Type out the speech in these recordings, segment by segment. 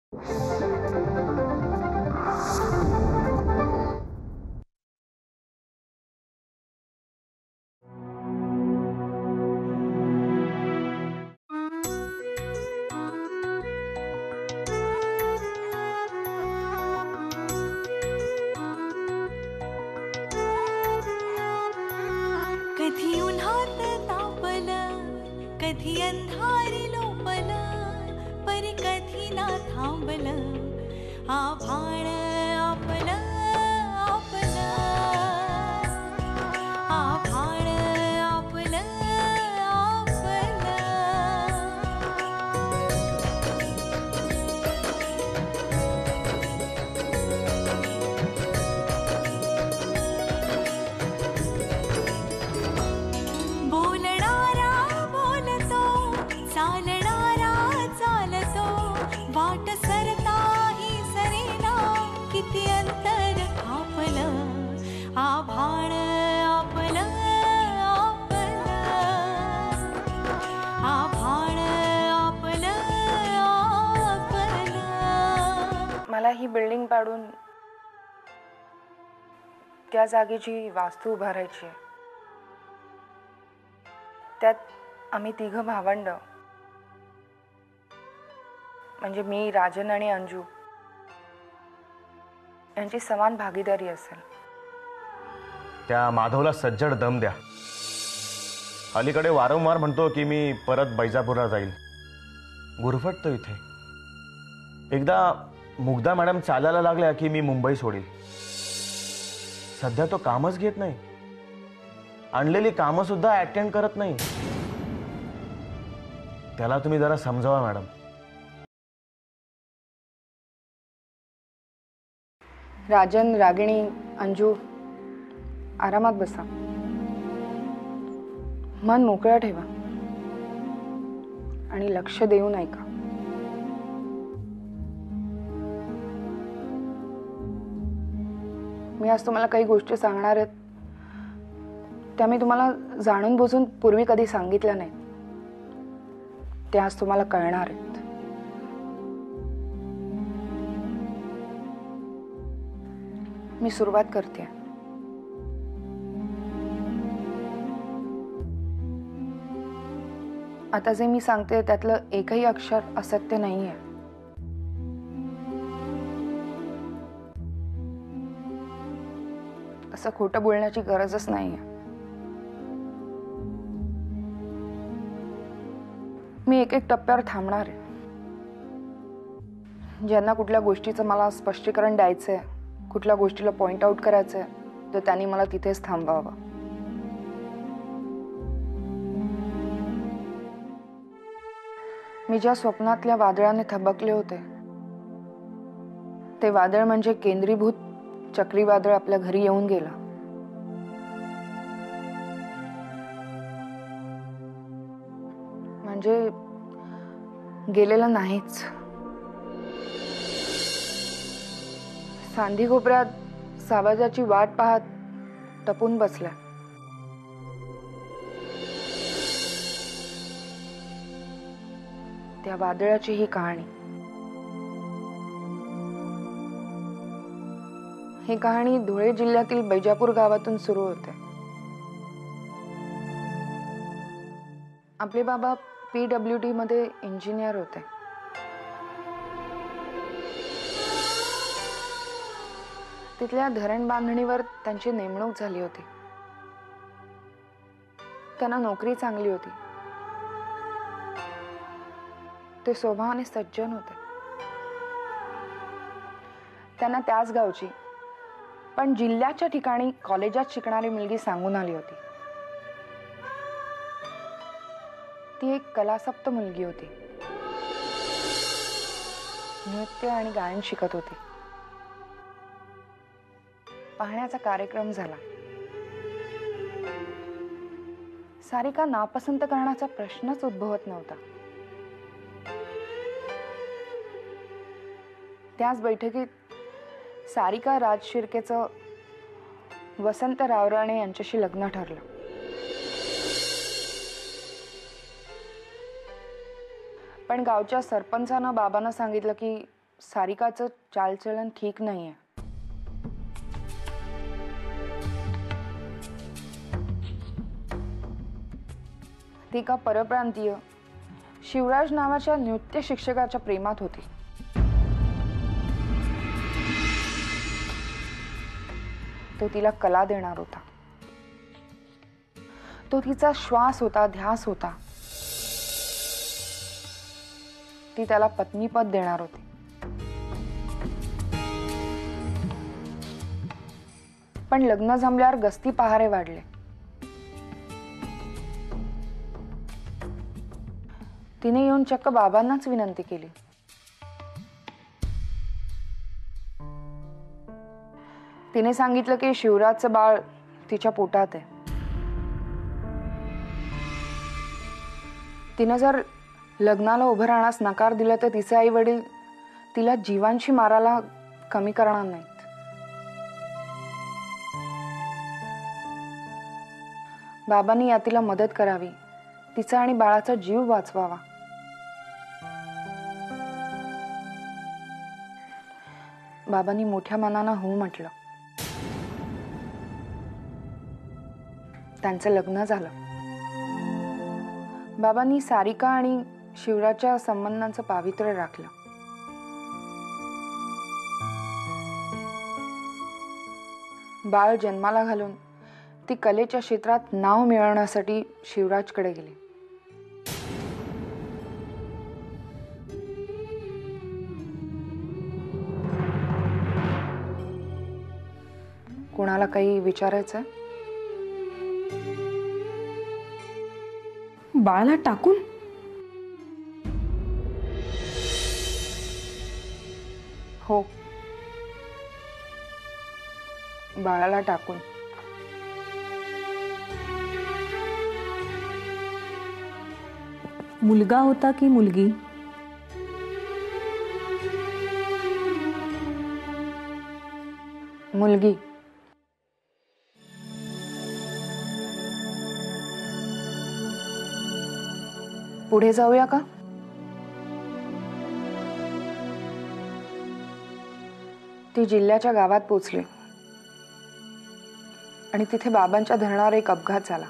कधी उन्हात तापलं, कधी अंधारी लोपलं, परी कधी ना थांबलं आभाळ आपलं आपलं, आभाळ आपलं आपलं. बोलणारा बोलतो, चालणारा चालतो, वाट सरताही सरेना, किती अंतर आपलं, आभाळ आपलं आपलं, आभाळ आपलं आपलं. मला ही बिल्डिंग पाडून त्या जागेची वास्तू उभारायची आहे. त्यात आम्ही तिघं भावंड, म्हणजे मी, राजन आणि अंजू यांची समान भागीदारी असेल. त्या माधवला सज्जड दम द्या. अलीकडे वारंवार म्हणतो की मी परत बैजापूरला जाईल. गुरफटतो इथे. एकदा मुग्धा मॅडम चालायला लागल्या की मी मुंबई सोडील. सध्या तो कामच घेत नाही. आणलेली कामं सुद्धा अटेंड करत नाही. त्याला तुम्ही जरा समजावा मॅडम. राजन, रागिणी, अंजू, आरामात बसा. मन मोकळं ठेवा आणि लक्ष देऊन ऐका. मी आज तुम्हाला काही गोष्टी सांगणार आहेत, त्या मी तुम्हाला जाणून बुजून पूर्वी कधी सांगितल्या नाहीत. त्या आज तुम्हाला कळणार आहेत. मी सुरुवात करते. आता जे मी सांगते त्यातलं एकही अक्षर असत्य नाहीये. असं खोटं बोलण्याची गरजच नाहीये. मी एक एक टप्प्यावर थांबणार आहे. ज्यांना कुठल्या गोष्टीचं मला स्पष्टीकरण द्यायचंय, कुठल्या गोष्टीला पॉइंट आउट करायचंय, तर त्यांनी मला तिथेच थांबवावं. मी ज्या स्वप्नातल्या वादळाने थबकले होते, ते वादळ म्हणजे केंद्रीभूत चक्रीवादळ आपल्या घरी येऊन गेला. म्हणजे गेलेलं नाहीच. सांधी कोपऱ्यात सावजाची वाट पाहत टपून बसला. त्या वादळाची ही कहाणी. ही कहाणी धुळे जिल्ह्यातील बैजापूर गावातून सुरू होते. आपले बाबा PWD मध्ये इंजिनियर होते. तिथल्या धरण बांधणीवर त्यांची नेमणूक झाली होती. त्यांना नोकरी चांगली होती. ते स्वभावाने सज्जन होते. त्यांना त्याच गावची पण जिल्ह्याच्या ठिकाणी कॉलेजात शिकणारी मुलगी सांगून आली होती. ती एक कलासप्त मुलगी होती. नृत्य आणि गायन शिकत होती. पाहण्याचा कार्यक्रम झाला. सारिका नापसंत करण्याचा प्रश्नच उद्भवत नव्हता. त्याच बैठकीत सारिका राज शिर्केचं वसंत रावराणे यांच्याशी लग्न ठरलं. पण गावच्या सरपंचानं बाबांना सांगितलं की सारिकाचं चालचलन ठीक नाहीये. ती एका परप्रांतीय शिवराज नावाच्या नृत्य शिक्षकाच्या प्रेमात होती. तो तिला कला देणार होता. तो तिचा श्वास होता, ध्यास होता. ती त्याला पत्नीपद देणार होती. पण लग्न जमल्यावर गस्ती पहारे वाढले. तिने येऊन चक्क बाबांनाच विनंती केली. तिने सांगितलं की शिवराजचं बाळ तिच्या पोटात आहे. तिने जर लग्नाला उभं राहण्यास नकार दिला तर तिचे आई वडील तिला जीवांशी मारायला कमी करणार नाहीत. बाबांनी या तिला मदत करावी, तिचा आणि बाळाचा जीव वाचवावा. बाबांनी मोठ्या मनानं हो म्हटलं. त्यांचं लग्न झालं. बाबांनी सारिका आणि शिवराजच्या संबंधांचं पावित्र्य राखलं. बाळ जन्माला घालून ती कलेच्या क्षेत्रात नाव मिळवण्यासाठी शिवराजकडे गेली. कोणाला काही विचारायचंय? बाळाला टाकून? हो, बाळाला टाकून. मुलगा होता की मुलगी? मुलगी. पुढे जाऊया का? ती जिल्ह्याच्या गावात पोचली आणि तिथे बाबांच्या धरणावर एक अपघात झाला.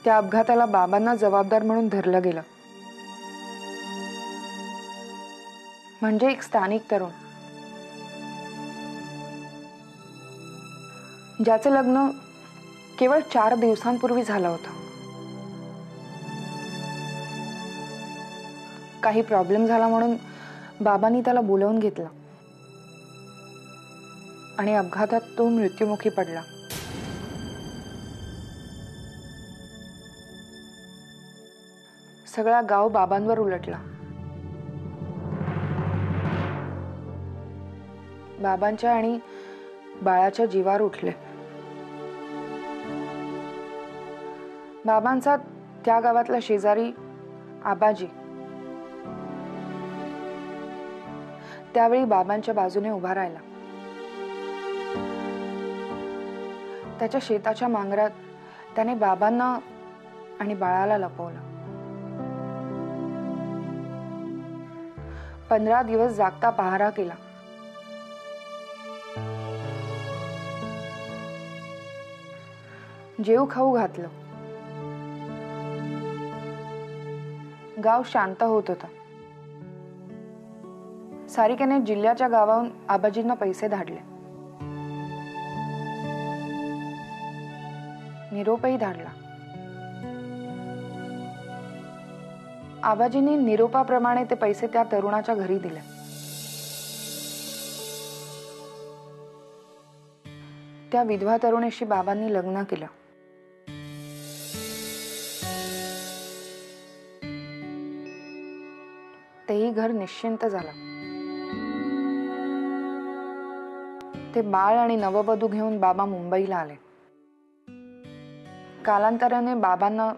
त्या अपघाताला बाबांना जबाबदार म्हणून धरलं गेलं. म्हणजे एक स्थानिक तरुण ज्याचं लग्न केवळ 4 दिवसांपूर्वी झालं होतं. काही प्रॉब्लेम झाला म्हणून बाबांनी त्याला बोलावून घेतलं आणि अपघातात तो मृत्युमुखी पडला. सगळा गाव बाबांवर उलटला. बाबांच्या आणि बाळाच्या जीवावर उठले. बाबांचा त्या गावातला शेजारी आबाजी त्यावेळी बाबांच्या बाजूने उभा राहिला. त्याच्या शेताच्या मांगरात त्याने बाबांना आणि बाळाला लपवलं. 15 दिवस जागता पहारा केला. जेव खाऊ घातलं. गाव शांत होत होता. सारिकेने जिल्ह्याच्या गावाहून आबाजींना पैसे धाडले. निरोपही धाडला. आबाजींनी निरोपाप्रमाणे ते पैसे त्या तरुणाच्या घरी दिले. त्या विधवा तरुणीशी बाबांनी लग्न केलं. तेही घर निश्चिंत झालं. ते बाळ आणि नववधू घेऊन बाबा मुंबईला आले. कालांतराने बाबांना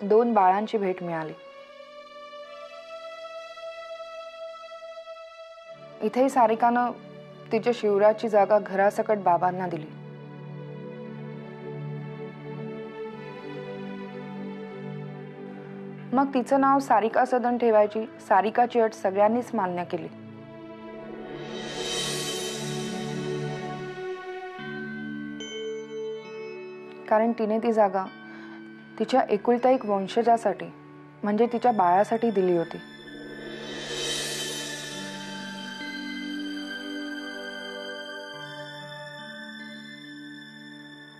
2 बाळांची भेट मिळाली. इथेही सारिकानं तिच्या शिवराजची जागा घरासकट बाबांना दिली. मग तिचं नाव सारिका सदन ठेवायची सारिकाची अट सगळ्यांनीच मान्य केली. कारण तिने ती जागा तिच्या एकुलत्या एक वंशजासाठी म्हणजे तिच्या बाळासाठी दिली होती.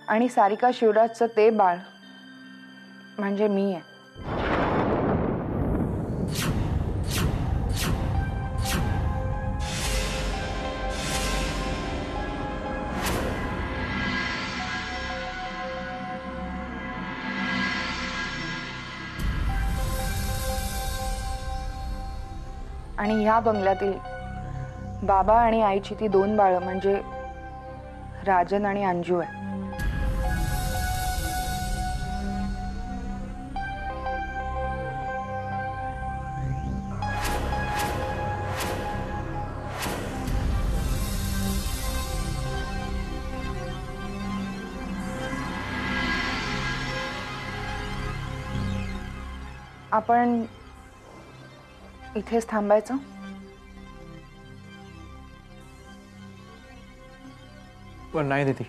आणि सारिका शिवराजचं ते बाळ म्हणजे मी आहे. आणि ह्या बंगल्यातील बाबा आणि आईची ती 2 बाळं म्हणजे राजन आणि अंजू आहे. आपण इथेच थांबायचं. पण नाही दीदी,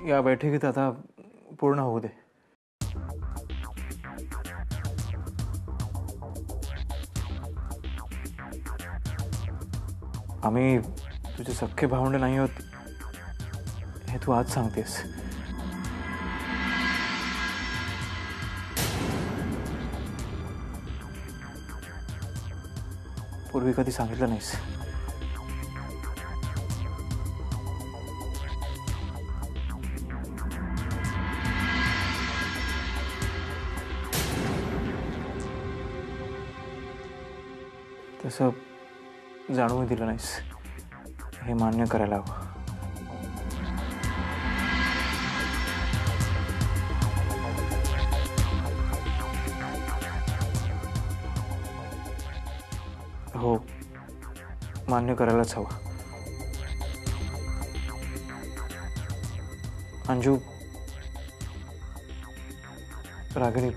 या बैठकीत आता पूर्ण होऊ दे. आम्ही तुझे सख्खे भावंड नाही होत हे तू आज सांगतेस. पूर्वी कधी सांगितलं नाहीस. तसं जाणवून दिलं नाहीस, हे मान्य करायला हवं. हो, मान्य करायलाच हवं. अंजू, रागिणी,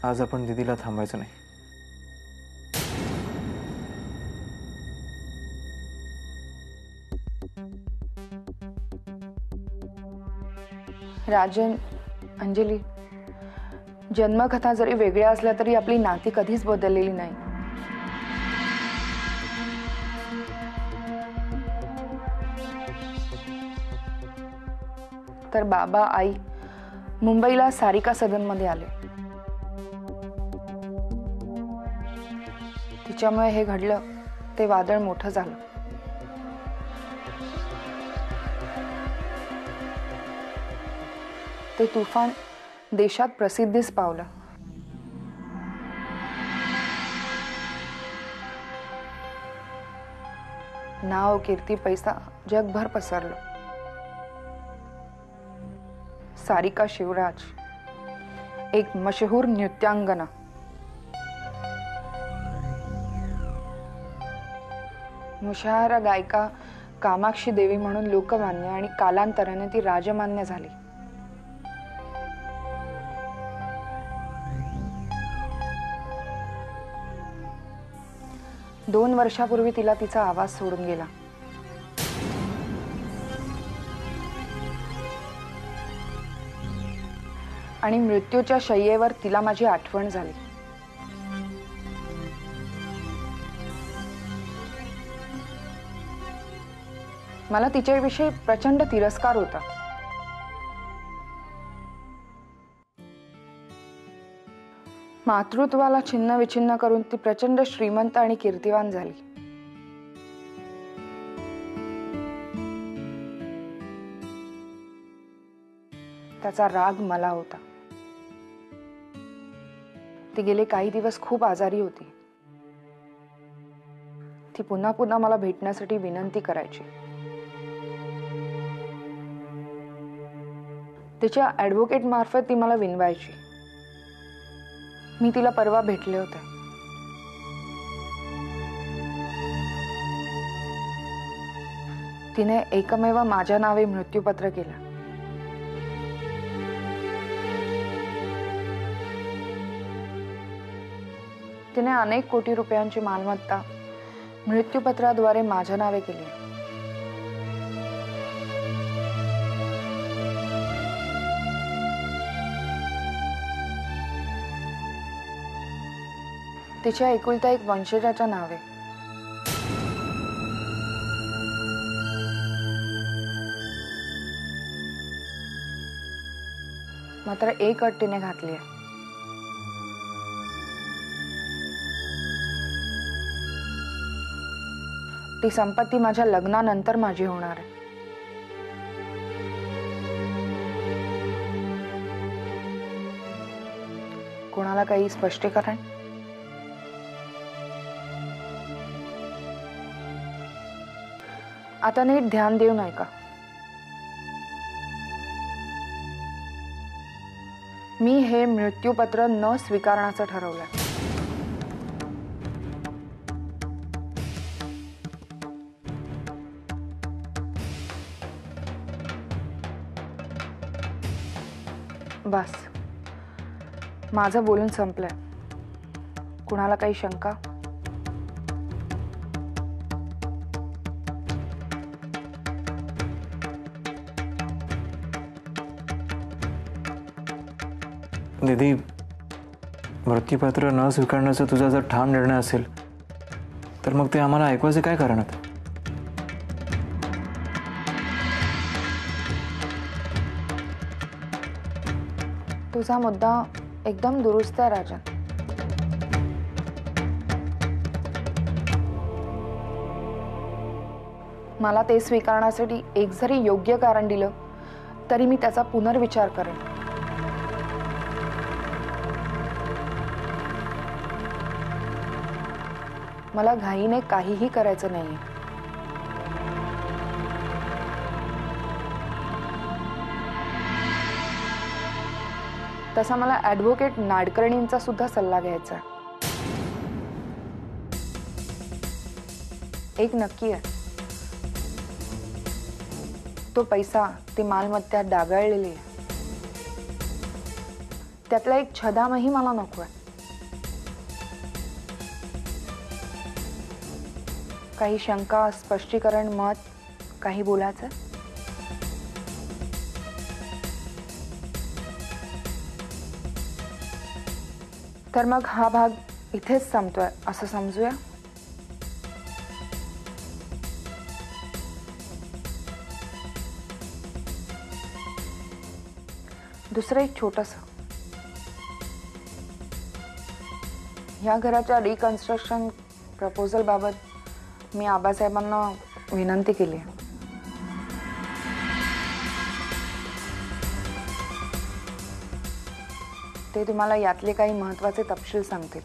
आज आपण दीदीला थांबायचं नाही. राजन, अंजली, जन्मकथा जरी वेगळ्या असल्या तरी आपली नाती कधीच बदललेली नाही. तर बाबा आई मुंबईला सारिका सदनमध्ये आले. तिच्यामुळे हे घडलं, ते वादळ मोठं झालं. ते तुफान देशात प्रसिद्धीस पावलं. नाव, कीर्ती, पैसा जगभर पसरलं. सारिका शिवराज एक मशहूर नृत्यांगना, मुशाहारा गायिका कामाक्षी देवी म्हणून लोकमान्य आणि कालांतराने ती राजमान्य झाली. दोन वर्षापूर्वी तिला तिचा आवाज सोडून गेला. आणि मृत्यूच्या शय्येवर तिला माझी आठवण झाली. मला तिच्याविषयी प्रचंड तिरस्कार होता. मातृत्वाला छिन्न विछिन्न करून ती प्रचंड श्रीमंत आणि कीर्तिवान झाली. त्याचा राग मला होता. ती गेले काही दिवस खूप आजारी होती. ती पुन्हा पुन्हा मला भेटण्यासाठी विनंती करायची. तिच्या ॲडव्होकेट मार्फत ती मला विनवायची. मी तिला परवा भेटले होते. तिने एकमेव माझ्या नावे मृत्यूपत्र केलं. तिने अनेक कोटी रुपयांची मालमत्ता मृत्यूपत्राद्वारे माझ्या नावे केली आहे. तिच्या एकुलत्या एक वंशजाच्या नावे. मात्र एक अट तिने घातली आहे. ती संपत्ती माझ्या लग्नानंतर माझी होणार आहे. कोणाला काही स्पष्टीकरण? आता नीट ध्यान देऊन ऐका. मी हे मृत्यूपत्र न स्वीकारण्याचं ठरवलंय. बस, माझं बोलून संपलंय. कुणाला काही शंका? दीदी, मृत्यूपत्र न स्वीकारण्याचा तुझा जर ठाम निर्णय असेल तर मग ते आम्हाला ऐकवायचे काय कारण आहे? तुझा मुद्दा एकदम दुरुस्त आहे राजन. मला ते स्वीकारण्यासाठी एक जरी योग्य कारण दिलं तरी मी त्याचा पुनर्विचार करेन. मला घाईने काहीही करायचं नाहीये. तसा मला ॲडव्होकेट नाडकर्णींचा सुद्धा सल्ला घ्यायचा आहे. एक नक्की आहे, तो पैसा, ती मालमत्ता डागाळलेली आहे. त्यातला एक छदामही मला नको आहे. काही शंका, स्पष्टीकरण, मत, काही बोलायचं? तर मग हा भाग इथेच संपतोय असं समजूया. दुसरं एक छोटंसं, या घराच्या रिकन्स्ट्रक्शन प्रपोजल बाबत मी आबासाहेबांना विनंती केली आहे. ते तुम्हाला यातले काही महत्त्वाचे तपशील सांगतील.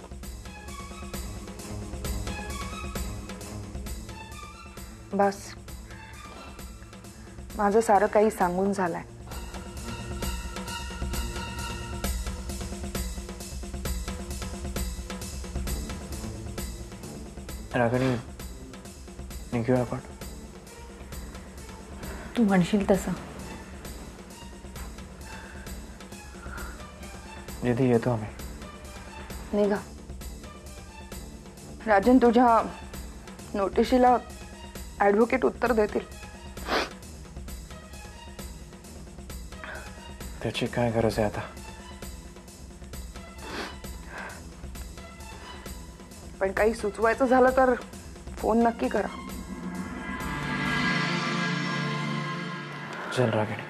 बस, माझं सारं काही सांगून झालंय. रागिणी, निघूया आपण. तू म्हणशील तसं. दीदी, येतो आम्ही. निघा. राजन, तुझ्या नोटिशीला ॲडव्होकेट उत्तर देतील. त्याची काय गरज आहे आता? पण काही सुचवायचं झालं तर फोन नक्की करा. चल रागिणी.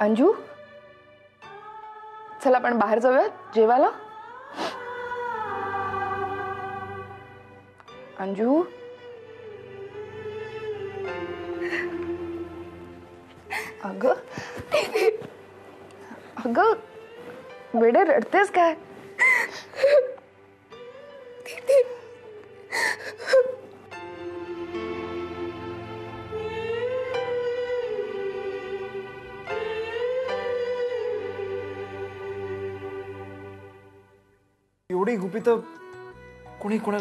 अंजू, चल आपण बाहेर जाऊया जेवायला. अंजू, अगं अगं, वेडे रडतेस काय? एवढी गुपित कोणी कोणा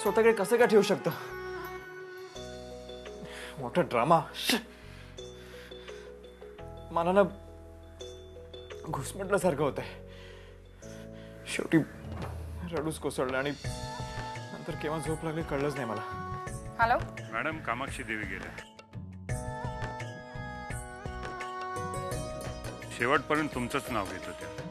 स्वतःकडे कसं काय ठेवू शकतं? मोठा ड्रामा. मला ना घुसमटल्यासारखं होत आहे. शेवटी रडूच कोसळलं आणि नंतर केव्हा झोप लागली कळलंच नाही मला. हॅलो मॅडम, कामाक्षी देवी गेल्या. शेवटपर्यंत तुमचंच नाव घेत होत्या.